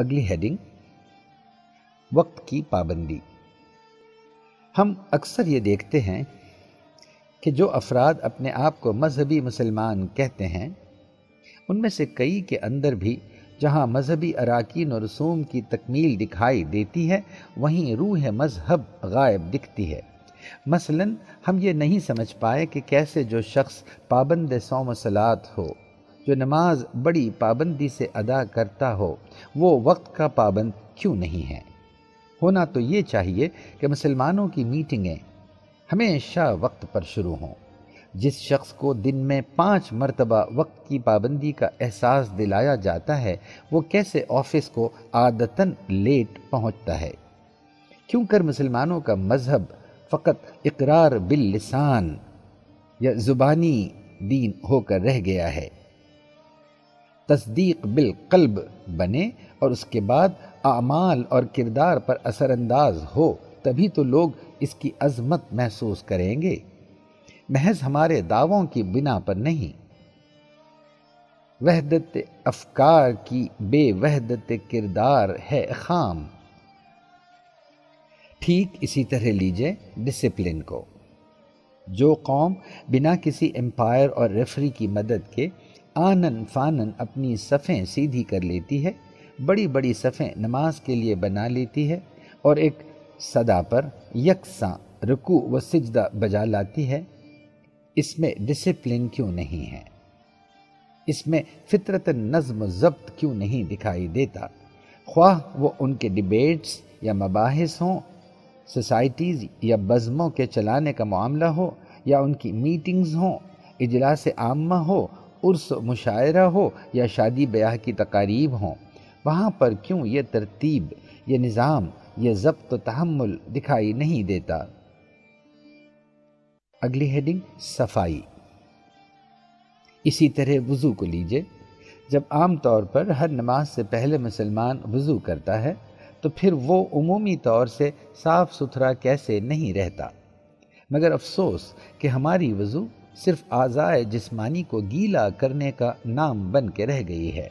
اگلی ہیڈنگ، وقت کی پابندی۔ ہم اکثر یہ دیکھتے ہیں کہ جو افراد اپنے آپ کو مذہبی مسلمان کہتے ہیں، ان میں سے کئی کے اندر بھی جہاں مذہبی اراکین و رسوم کی تکمیل دکھائی دیتی ہے، وہیں روح مذہب غائب دکھتی ہے۔ مثلاً ہم یہ نہیں سمجھ پائے کہ کیسے جو شخص پابند صوم و صلاۃ ہو، جو نماز بڑی پابندی سے ادا کرتا ہو، وہ وقت کا پابند کیوں نہیں ہے؟ ہونا تو یہ چاہیے کہ مسلمانوں کی میٹنگیں ہمیشہ وقت پر شروع ہوں۔ جس شخص کو دن میں 5 مرتبہ وقت کی پابندی کا احساس دلایا جاتا ہے، وہ کیسے آفس کو عادتاً لیٹ پہنچتا ہے؟ کیوں کر مسلمانوں کا مذہب فقط اقرار باللسان یا زبانی دین ہو کر رہ گیا ہے؟ تصدیق بالقلب بنے اور اس کے بعد اعمال اور کردار پر اثر انداز ہو، تبھی تو لوگ اس کی عظمت محسوس کریں گے، محض ہمارے دعووں کی بنا پر نہیں۔ وحدت افکار کی بے وحدت کردار ہے خام۔ ٹھیک اسی طرح لیجئے ڈسپلن کو۔ جو قوم بنا کسی امپائر اور ریفری کی مدد کے آنن فانن اپنی صفیں سیدھی کر لیتی ہے، بڑی بڑی صفیں نماز کے لیے بنا لیتی ہے اور ایک صدا پر یکساں رکوع و سجدہ بجا لاتی ہے، اس میں ڈسپلن کیوں نہیں ہے؟ اس میں فطرت نظم و ضبط کیوں نہیں دکھائی دیتا؟ خواہ وہ ان کے ڈیبیٹس یا مباحث ہوں، سوسائٹیز یا بزموں کے چلانے کا معاملہ ہو، یا ان کی میٹنگز ہوں، اجلاس عامہ ہو، عرس و مشاعرہ ہو، یا شادی بیاہ کی تقاریب ہوں، وہاں پر کیوں یہ ترتیب، یہ نظام، یہ ضبط و تحمل دکھائی نہیں دیتا؟ اگلی ہیڈنگ، صفائی۔ اسی طرح وضو کو لیجئے۔ جب عام طور پر ہر نماز سے پہلے مسلمان وضو کرتا ہے، تو پھر وہ عمومی طور سے صاف ستھرا کیسے نہیں رہتا؟ مگر افسوس کہ ہماری وضو صرف اعضائے جسمانی کو گیلا کرنے کا نام بن کے رہ گئی ہے۔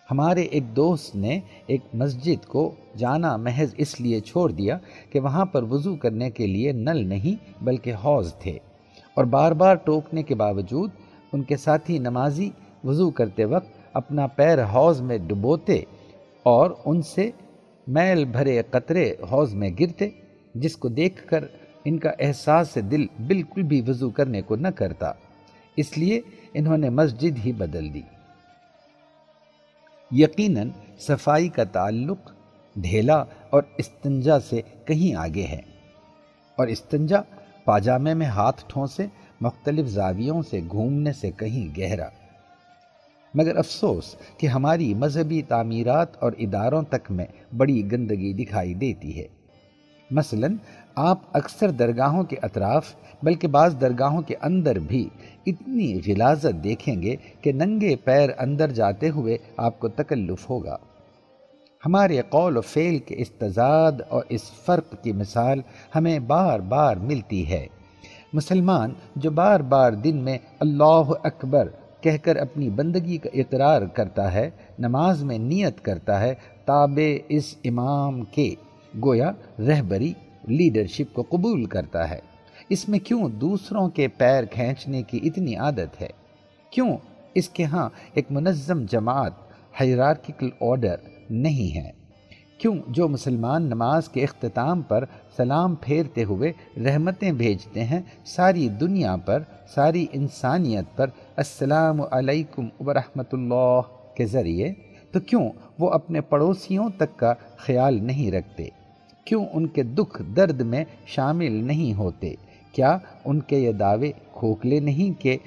ہمارے ایک دوست نے ایک مسجد کو جانا محض اس لیے چھوڑ دیا کہ وہاں پر وضو کرنے کے لیے نل نہیں بلکہ حوض تھے، اور بار بار ٹوکنے کے باوجود ان کے ساتھی نمازی وضو کرتے وقت اپنا پیر حوض میں ڈبوتے اور ان سے میل بھرے قطرے حوض میں گرتے، جس کو دیکھ کر ان کا احساس دل بالکل بھی وضو کرنے کو نہ کرتا۔ اس لیے انہوں نے مسجد ہی بدل دی۔ یقیناً صفائی کا تعلق ڈھیلا اور استنجا سے کہیں آگے ہے، اور استنجا پاجامے میں ہاتھ ٹھونسے مختلف زاویوں سے گھومنے سے کہیں گہرا۔ مگر افسوس کہ ہماری مذہبی تعمیرات اور اداروں تک میں بڑی گندگی دکھائی دیتی ہے۔ مثلاً آپ اکثر درگاہوں کے اطراف، بلکہ بعض درگاہوں کے اندر بھی اتنی غلاظت دیکھیں گے کہ ننگے پیر اندر جاتے ہوئے آپ کو تکلف ہوگا۔ ہمارے قول و فعل کے اس تضاد اور اس فرق کی مثال ہمیں بار بار ملتی ہے۔ مسلمان جو بار بار دن میں اللہ اکبر کہہ کر اپنی بندگی کا اقرار کرتا ہے، نماز میں نیت کرتا ہے تابع اس امام کے، گویا رہبری لیڈرشپ کو قبول کرتا ہے، اس میں کیوں دوسروں کے پیر کھینچنے کی اتنی عادت ہے؟ کیوں اس کے ہاں ایک منظم جماعت، ہائرارکیکل آرڈر نہیں ہے؟ کیوں جو مسلمان نماز کے اختتام پر سلام پھیرتے ہوئے رحمتیں بھیجتے ہیں ساری دنیا پر، ساری انسانیت پر، السلام علیکم ورحمۃ اللہ کے ذریعے، تو کیوں وہ اپنے پڑوسیوں تک کا خیال نہیں رکھتے؟ کیوں ان کے دکھ درد میں شامل نہیں ہوتے؟ کیا ان کے یہ دعوے کھوکھلے نہیں کہ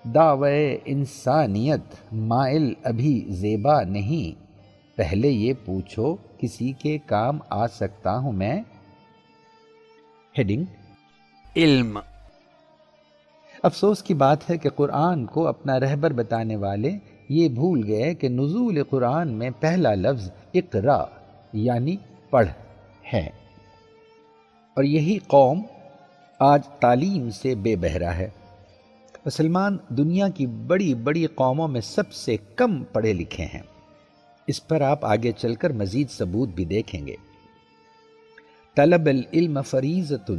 دعوے انسانیت مائل ابھی زیبا نہیں؟ پہلے یہ پوچھو کسی کے کام آ سکتا ہوں میں؟ ہیڈنگ، علم۔ افسوس کی بات ہے کہ قرآن کو اپنا رہبر بتانے والے یہ بھول گئے کہ نزول قرآن میں پہلا لفظ اقرا یعنی پڑھ ہے، اور یہی قوم آج تعلیم سے بے بہرا ہے۔ مسلمان دنیا کی بڑی بڑی قوموں میں سب سے کم پڑھے لکھے ہیں۔ اس پر آپ آگے چل کر مزید ثبوت بھی دیکھیں گے۔ طلب العلم فریضۃ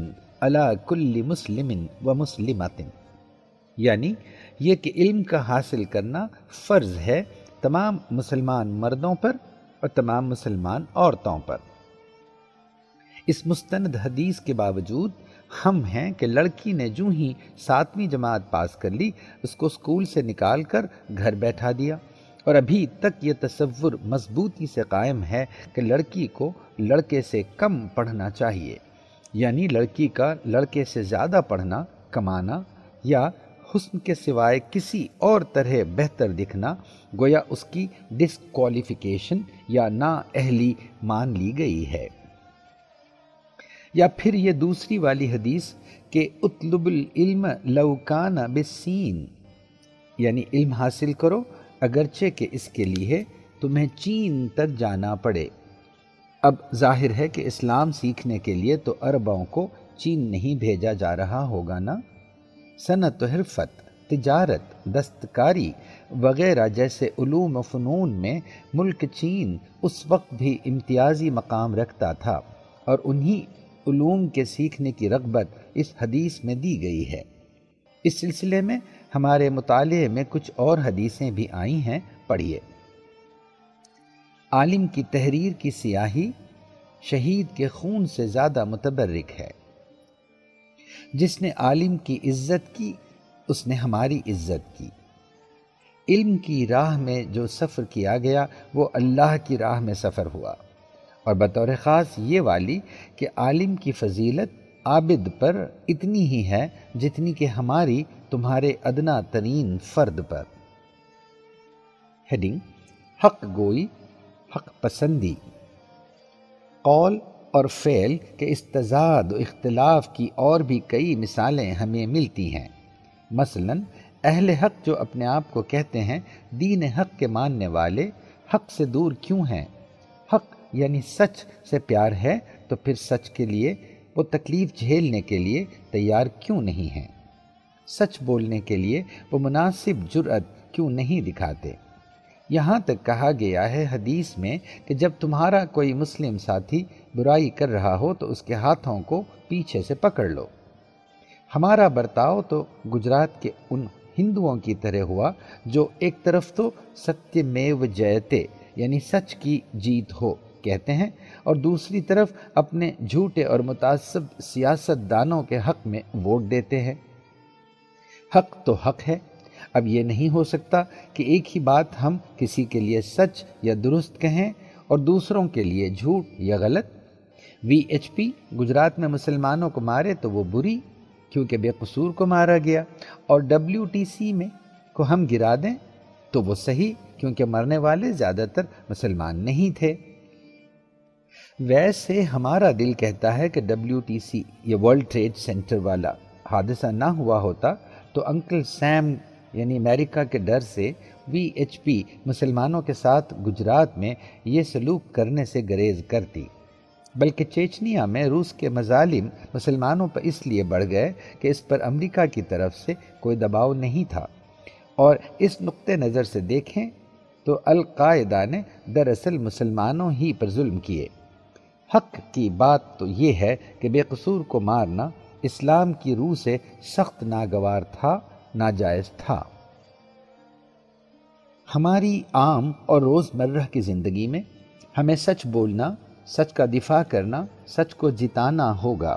علی کل مسلم و مسلمۃ، یعنی یہ کہ علم کا حاصل کرنا فرض ہے تمام مسلمان مردوں پر اور تمام مسلمان عورتوں پر۔ اس مستند حدیث کے باوجود ہم ہیں کہ لڑکی نے جو ہی 7ویں جماعت پاس کر لی، اس کو اسکول سے نکال کر گھر بیٹھا دیا، اور ابھی تک یہ تصور مضبوطی سے قائم ہے کہ لڑکی کو لڑکے سے کم پڑھنا چاہیے، یعنی لڑکی کا لڑکے سے زیادہ پڑھنا، کمانا یا حسن کے سوائے کسی اور طرح بہتر دکھنا گویا اس کی ڈسکوالیفیکیشن یا نااہلی مان لی گئی ہے۔ یا پھر یہ دوسری والی حدیث کہ اطلب العلم لو کان بالسین، یعنی علم حاصل کرو اگرچہ کہ اس کے لیے تمہیں چین تک جانا پڑے۔ اب ظاہر ہے کہ اسلام سیکھنے کے لیے تو عربوں کو چین نہیں بھیجا جا رہا ہوگا نا۔ صنعت و حرفت، تجارت، دستکاری وغیرہ جیسے علوم و فنون میں ملک چین اس وقت بھی امتیازی مقام رکھتا تھا، اور انہی علوم کے سیکھنے کی رغبت اس حدیث میں دی گئی ہے۔ اس سلسلے میں ہمارے مطالعے میں کچھ اور حدیثیں بھی آئی ہیں، پڑھیے۔ عالم کی تحریر کی سیاہی شہید کے خون سے زیادہ متبرک ہے۔ جس نے عالم کی عزت کی، اس نے ہماری عزت کی۔ علم کی راہ میں جو سفر کیا گیا وہ اللہ کی راہ میں سفر ہوا، اور بطور خاص یہ والی کہ عالم کی فضیلت عابد پر اتنی ہی ہے جتنی کہ ہماری تمہارے ادنا ترین فرد پر۔ ہیڈنگ: حق گوئی، حق پسندی۔ قول اور فعل کے اس تضاد و اختلاف کی اور بھی کئی مثالیں ہمیں ملتی ہیں۔ مثلاً اہل حق جو اپنے آپ کو کہتے ہیں دین حق کے ماننے والے، حق سے دور کیوں ہیں؟ حق یعنی سچ سے پیار ہے تو پھر سچ کے لیے وہ تکلیف جھیلنے کے لیے تیار کیوں نہیں ہیں؟ سچ بولنے کے لیے وہ مناسب جرأت کیوں نہیں دکھاتے؟ یہاں تک کہا گیا ہے حدیث میں کہ جب تمہارا کوئی مسلم ساتھی برائی کر رہا ہو تو اس کے ہاتھوں کو پیچھے سے پکڑ لو۔ ہمارا برتاؤ تو گجرات کے ان ہندوؤں کی طرح ہوا جو ایک طرف تو ستیہ میو جیتے یعنی سچ کی جیت ہو کہتے ہیں، اور دوسری طرف اپنے جھوٹے اور متعصب سیاست دانوں کے حق میں ووٹ دیتے ہیں۔ حق تو حق ہے، اب یہ نہیں ہو سکتا کہ ایک ہی بات ہم کسی کے لیے سچ یا درست کہیں اور دوسروں کے لیے جھوٹ یا غلط۔ VHP گجرات میں مسلمانوں کو مارے تو وہ بری کیونکہ بے قصور کو مارا گیا، اور WTC میں کو ہم گرا دیں تو وہ صحیح کیونکہ مرنے والے زیادہ تر مسلمان نہیں تھے۔ ویسے ہمارا دل کہتا ہے کہ WTC یا ورلڈ ٹریڈ سینٹر والا حادثہ نہ ہوا ہوتا تو انکل سیم یعنی امریکہ کے ڈر سے VHP مسلمانوں کے ساتھ گجرات میں یہ سلوک کرنے سے گریز کرتی، بلکہ چیچنیا میں روس کے مظالم مسلمانوں پر اس لیے بڑھ گئے کہ اس پر امریکہ کی طرف سے کوئی دباؤ نہیں تھا، اور اس نقطہ نظر سے دیکھیں تو القاعدہ نے دراصل مسلمانوں ہی پر ظلم کیے۔ حق کی بات تو یہ ہے کہ بے قصور کو مارنا اسلام کی روح سے سخت ناگوار تھا، ناجائز تھا۔ ہماری عام اور روزمرہ کی زندگی میں ہمیں سچ بولنا، سچ کا دفاع کرنا، سچ کو جتانا ہوگا،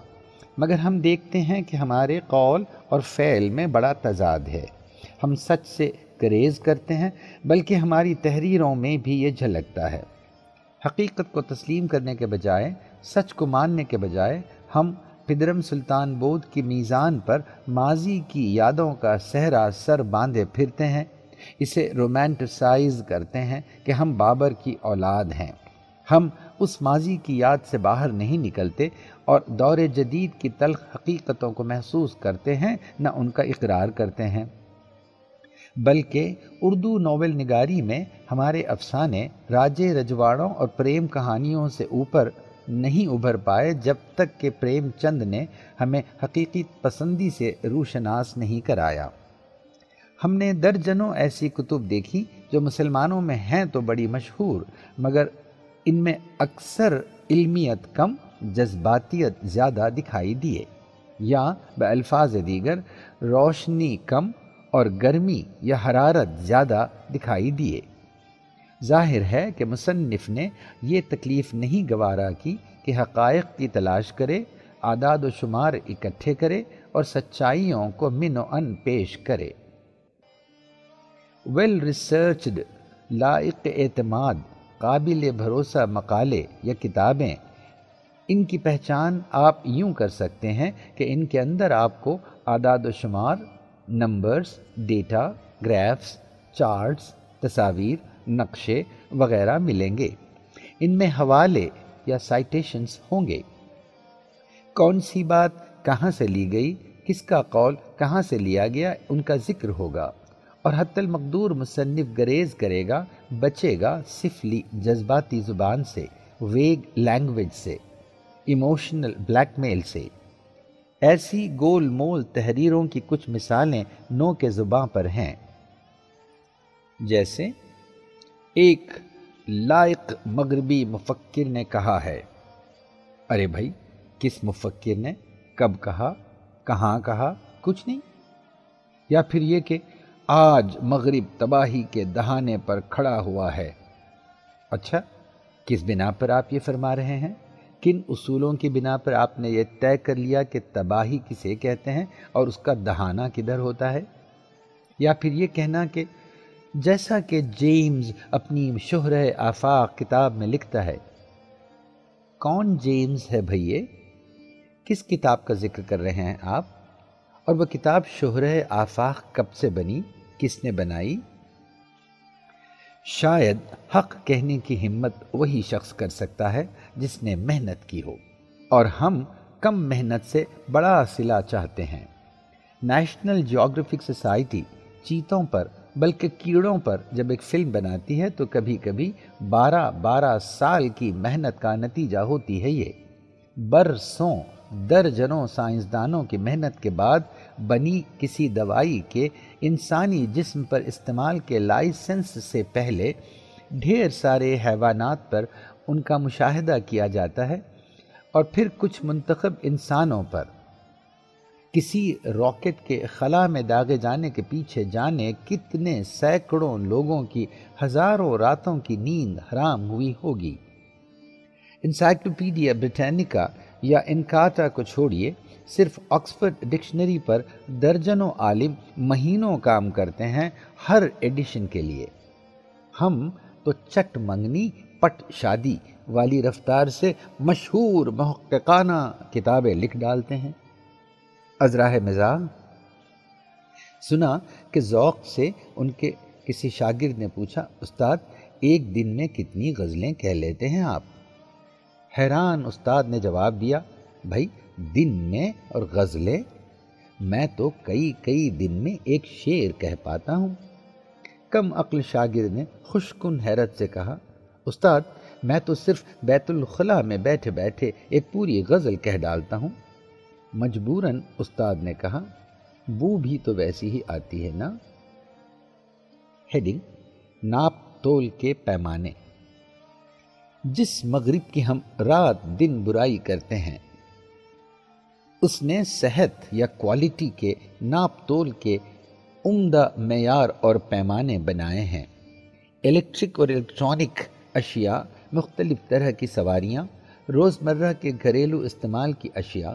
مگر ہم دیکھتے ہیں کہ ہمارے قول اور فعل میں بڑا تضاد ہے۔ ہم سچ سے گریز کرتے ہیں، بلکہ ہماری تحریروں میں بھی یہ جھلکتا ہے۔ حقیقت کو تسلیم کرنے کے بجائے، سچ کو ماننے کے بجائے، ہم پدرم سلطان بودھ کی میزان پر ماضی کی یادوں کا صحرا سر باندھے پھرتے ہیں، اسے رومانٹسائز کرتے ہیں کہ ہم بابر کی اولاد ہیں۔ ہم اس ماضی کی یاد سے باہر نہیں نکلتے اور دور جدید کی تلخ حقیقتوں کو محسوس کرتے ہیں، نہ ان کا اقرار کرتے ہیں۔ بلکہ اردو ناول نگاری میں ہمارے افسانے راجے رجواڑوں اور پریم کہانیوں سے اوپر نہیں ابھر پائے جب تک کہ پریم چند نے ہمیں حقیقی پسندی سے روشناس نہیں کرایا۔ ہم نے درجنوں ایسی کتب دیکھی جو مسلمانوں میں ہیں تو بڑی مشہور، مگر ان میں اکثر علمیت کم، جذباتیت زیادہ دکھائی دیے، یا بالفاظ دیگر روشنی کم اور گرمی یا حرارت زیادہ دکھائی دیے۔ ظاہر ہے کہ مصنف نے یہ تکلیف نہیں گوارا کی کہ حقائق کی تلاش کرے، اعداد و شمار اکٹھے کرے اور سچائیوں کو من و ان پیش کرے۔ ویل ریسرچڈ، لائق اعتماد، قابل بھروسہ مقالے یا کتابیں، ان کی پہچان آپ یوں کر سکتے ہیں کہ ان کے اندر آپ کو اعداد و شمار، نمبرز، ڈیٹا، گرافس، چارٹس، تصاویر، نقشے وغیرہ ملیں گے۔ ان میں حوالے یا سائٹیشنز ہوں گے، کون سی بات کہاں سے لی گئی، کس کا قول کہاں سے لیا گیا، ان کا ذکر ہوگا، اور حتی المقدور مصنف گریز کرے گا، بچے گا سفلی جذباتی زبان سے، ویگ لینگویج سے، ایموشنل بلیک میل سے۔ ایسی گول مول تحریروں کی کچھ مثالیں نو کے زباں پر ہیں، جیسے ایک لائق مغربی مفکر نے کہا ہے۔ ارے بھائی، کس مفکر نے، کب کہا، کہاں کہا، کچھ نہیں۔ یا پھر یہ کہ آج مغرب تباہی کے دہانے پر کھڑا ہوا ہے۔ اچھا، کس بنا پر آپ یہ فرما رہے ہیں؟ کن اصولوں کی بنا پر آپ نے یہ طے کر لیا کہ تباہی کسے کہتے ہیں اور اس کا دہانہ کدھر ہوتا ہے؟ یا پھر یہ کہنا کہ جیسا کہ جیمز اپنی شہرہ آفاق کتاب میں لکھتا ہے۔ کون جیمز ہے بھئیے؟ کس کتاب کا ذکر کر رہے ہیں آپ؟ اور وہ کتاب شہرہ آفاق کب سے بنی، کس نے بنائی؟ شاید حق کہنے کی ہمت وہی شخص کر سکتا ہے جس نے محنت کی ہو، اور ہم کم محنت سے بڑا صلہ چاہتے ہیں۔ نیشنل جیوگرافک سوسائٹی چیتوں پر بلکہ کیڑوں پر جب ایک فلم بناتی ہے تو کبھی کبھی 12 سال کی محنت کا نتیجہ ہوتی ہے۔ یہ برسوں درجنوں سائنسدانوں کی محنت کے بعد بنی کسی دوائی کے انسانی جسم پر استعمال کے لائسنس سے پہلے ڈھیر سارے حیوانات پر ان کا مشاہدہ کیا جاتا ہے، اور پھر کچھ منتخب انسانوں پر۔ کسی راکٹ کے خلا میں داغے جانے کے پیچھے جانے کتنے سینکڑوں لوگوں کی ہزاروں راتوں کی نیند حرام ہوئی ہوگی۔ انسائکلوپیڈیا بریٹینیکا یا انکارٹا کو چھوڑیے، صرف آکسفورڈ ڈکشنری پر درجنوں عالم مہینوں کام کرتے ہیں ہر ایڈیشن کے لیے۔ ہم تو چٹ منگنی پٹ شادی والی رفتار سے مشہور محققانہ کتابیں لکھ ڈالتے ہیں۔ ازراہ مزاح، سنا کہ ذوق سے ان کے کسی شاگرد نے پوچھا، استاد ایک دن میں کتنی غزلیں کہہ لیتے ہیں آپ؟ حیران استاد نے جواب دیا، بھائی دن میں اور غزلیں، میں تو کئی دن میں ایک شعر کہہ پاتا ہوں۔ کم عقل شاگرد نے خوشکن حیرت سے کہا، استاد میں تو صرف بیت الخلا میں بیٹھے بیٹھے ایک پوری غزل کہہ ڈالتا ہوں۔ مجبوراً استاد نے کہا، بو بھی تو ویسی ہی آتی ہے نا۔ ہیڈنگ: ناپ تول کے پیمانے۔ جس مغرب کی ہم رات دن برائی کرتے ہیں، اس نے صحت یا کوالٹی کے ناپ تول کے عمدہ معیار اور پیمانے بنائے ہیں۔ الیکٹرک اور الیکٹرانک اشیاء، مختلف طرح کی سواریاں، روزمرہ کے گھریلو استعمال کی اشیاء،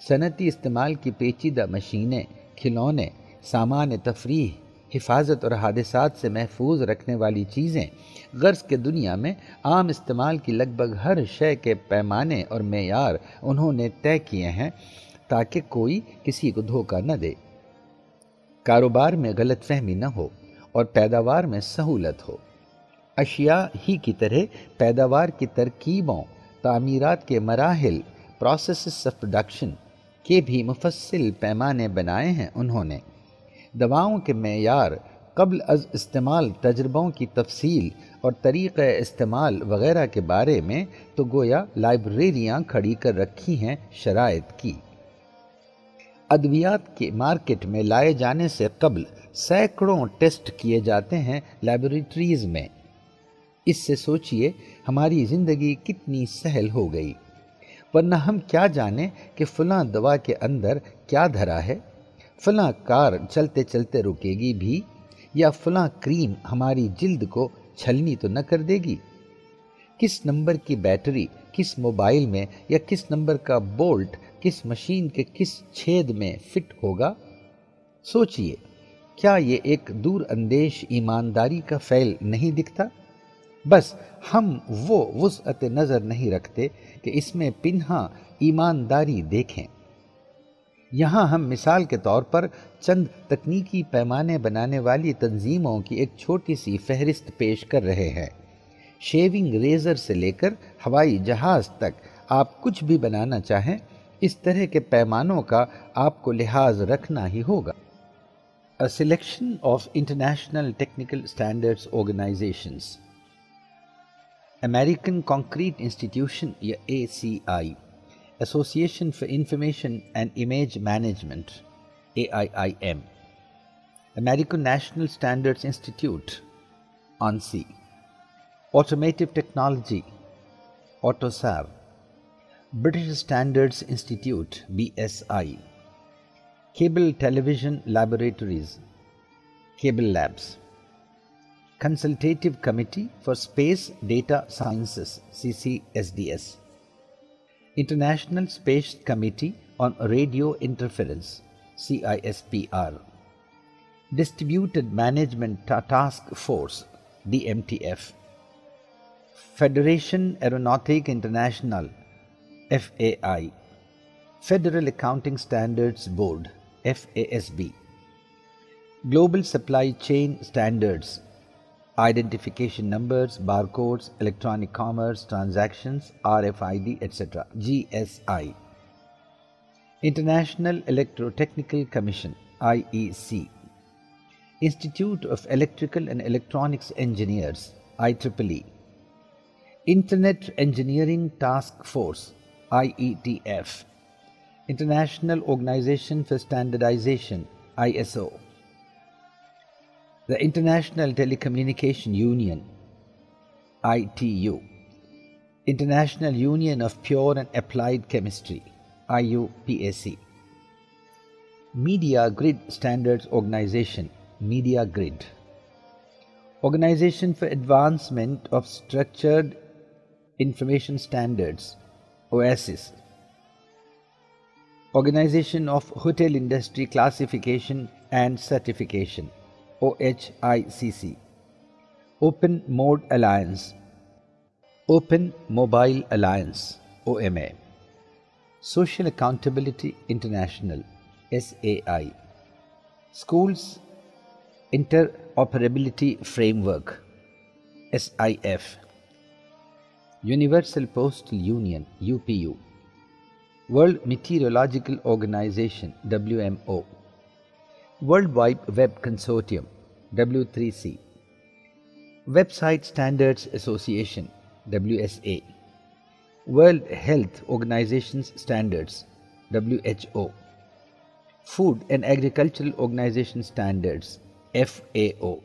صنعتی استعمال کی پیچیدہ مشینیں، کھلونے، سامان تفریح، حفاظت اور حادثات سے محفوظ رکھنے والی چیزیں، غرض کے دنیا میں عام استعمال کی لگ بھگ ہر شے کے پیمانے اور معیار انہوں نے طے کیے ہیں تاکہ کوئی کسی کو دھوکہ نہ دے، کاروبار میں غلط فہمی نہ ہو اور پیداوار میں سہولت ہو۔ اشیاء ہی کی طرح پیداوار کی ترکیبوں، تعمیرات کے مراحل، پروسیسز آف پروڈکشن کے بھی مفصل پیمانے بنائے ہیں انہوں نے۔ دواؤں کے معیار، قبل از استعمال تجربوں کی تفصیل اور طریقہ استعمال وغیرہ کے بارے میں تو گویا لائبریریاں کھڑی کر رکھی ہیں شرائط کی۔ ادویات کے مارکیٹ میں لائے جانے سے قبل سینکڑوں ٹیسٹ کیے جاتے ہیں لیبارٹریز میں۔ اس سے سوچئے ہماری زندگی کتنی سہل ہو گئی، ورنہ ہم کیا جانیں کہ فلاں دوا کے اندر کیا دھرا ہے، فلاں کار چلتے چلتے رکے گی بھی، یا فلاں کریم ہماری جلد کو چھلنی تو نہ کر دے گی، کس نمبر کی بیٹری کس موبائل میں یا کس نمبر کا بولٹ کس مشین کے کس چھید میں فٹ ہوگا۔ سوچئے کیا یہ ایک دور اندیش ایمانداری کا فعل نہیں دکھتا؟ بس ہم وہ وسعت نظر نہیں رکھتے کہ اس میں پنہاں ایمانداری دیکھیں۔ یہاں ہم مثال کے طور پر چند تکنیکی پیمانے بنانے والی تنظیموں کی ایک چھوٹی سی فہرست پیش کر رہے ہیں۔ شیونگ ریزر سے لے کر ہوائی جہاز تک آپ کچھ بھی بنانا چاہیں، اس طرح کے پیمانوں کا آپ کو لحاظ رکھنا ہی ہوگا۔ A selection of international technical standards organizations. American Concrete Institution یا ACI, Association for Information and Image Management AIIM, American National Standards Institute ANSI, Automotive Technology AUTOSAR, British Standards Institute BSI, Cable Television Laboratories Cable Labs, Consultative Committee for Space Data Sciences CCSDS, International Space Committee on Radio Interference CISPR, Distributed Management Task Force DMTF, Federation Aeronautique International FAI, Federal Accounting Standards Board FASB, Global Supply Chain Standards, Identification Numbers, Barcodes, Electronic Commerce, Transactions, RFID, etc. GSI, International Electrotechnical Commission IEC, Institute of Electrical and Electronics Engineers IEEE, Internet Engineering Task Force IETF, International Organization for Standardization ISO, the International Telecommunication Union ITU, International Union of Pure and Applied Chemistry IUPAC, Media Grid Standards Organization Media Grid, Organization for Advancement of Structured Information Standards OASIS, Organization of Hotel Industry Classification and Certification OHICC, Open Mode Alliance, Open Mobile Alliance OMA, Social Accountability International SAI, Schools Interoperability Framework SIF, Universal Postal Union UPU, World Meteorological Organization WMO, World Wide Web Consortium W3C, Website Standards Association WSA, World Health Organization's Standards WHO, Food and Agricultural Organization Standards FAO.